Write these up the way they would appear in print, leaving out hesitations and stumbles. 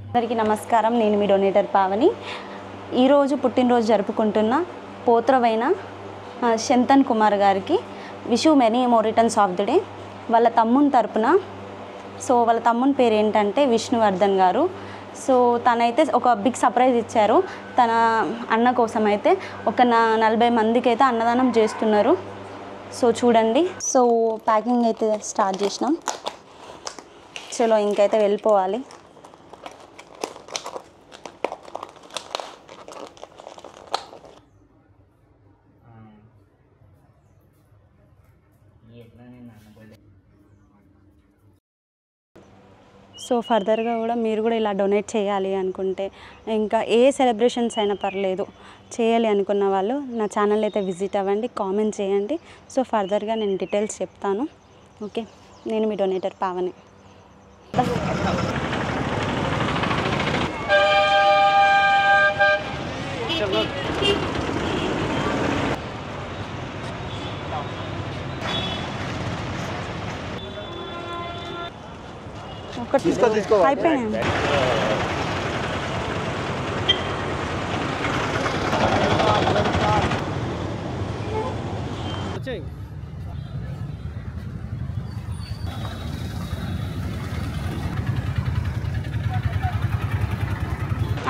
అందరికీ నమస్కారం. నేను మీ డొనేటర్ పావని. ఈరోజు పుట్టినరోజు జరుపుకుంటున్న పోత్రవైన శంతన్ కుమార్ గారికి wish many more returns of the day. వాళ్ళ తమ్ముని తరపున, సో వాళ్ళ తమ్ముని పేరు ఏంటంటే విష్ణువర్ధన్ గారు. సో తనైతే ఒక బిగ్ సర్ప్రైజ్ ఇచ్చారు. తన అన్న కోసం అయితే ఒక 40 మందికి అయితే అన్నదానం చేస్తున్నారు. సో చూడండి. సో ప్యాకింగ్ అయితే స్టార్ట్ చేసినాం. చలో ఇంకైతే వెళ్ళిపోవాలి. సో ఫర్దర్గా కూడా మీరు కూడా ఇలా డొనేట్ చేయాలి అనుకుంటే, ఇంకా ఏ సెలబ్రేషన్స్ అయినా పర్లేదు, చేయాలి అనుకున్న వాళ్ళు నా ఛానల్ అయితే విజిట్ అవ్వండి, కామెంట్ చేయండి. సో ఫర్దర్గా నేను డీటెయిల్స్ చెప్తాను. ఓకే, నేను మీ డొనేటర్ పావని. అయిపోయినాయి.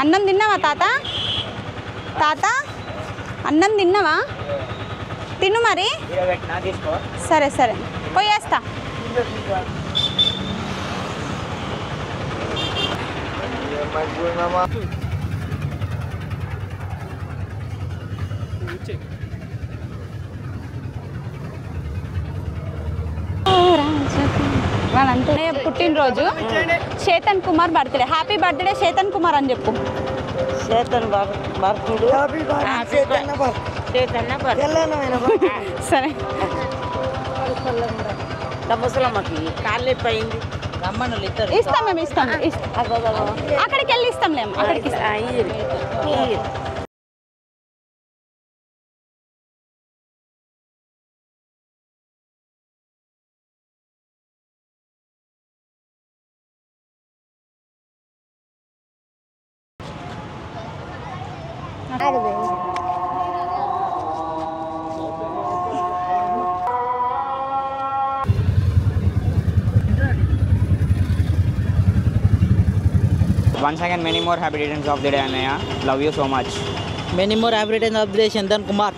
అన్నం తిన్నావా తాత? తాత అన్నం తిన్నావా? తిను మరి. సరే సరే పోయేస్తా. వాళ్ళంటే పుట్టినరోజు Chetan Kumar birthday. Happy birthday Chetan Kumar అని చెప్పు. సరే ఇస్తాం, మేము ఇస్తాం. అక్కడికి వెళ్ళి ఇస్తాంలేము. అక్కడికి Once again, many more happy returns of the day, Anaya. Love you so much. Many more happy returns of the day, Shantan Kumar.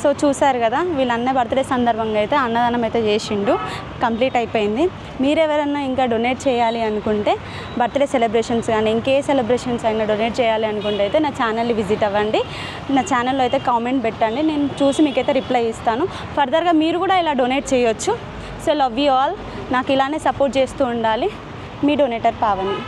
So చూసారు కదా, వీళ్ళన్న బర్త్డే సందర్భంగా అయితే అన్నదానం అయితే చేసిండు. కంప్లీట్ అయిపోయింది. మీరెవరన్నా ఇంకా డొనేట్ చేయాలి అనుకుంటే, బర్త్డే సెలబ్రేషన్స్ కానీ ఇంకే సెలబ్రేషన్స్ అయినా డొనేట్ చేయాలి అనుకుంటే అయితే నా ఛానల్ని విజిట్ అవ్వండి. నా ఛానల్లో అయితే కామెంట్ పెట్టండి, నేను చూసి మీకైతే రిప్లై ఇస్తాను. ఫర్దర్గా మీరు కూడా ఇలా డొనేట్ చేయొచ్చు. So love you all. నాకు ఇలానే సపోర్ట్ చేస్తూ ఉండాలి. మీ డొనేటర్ పావని.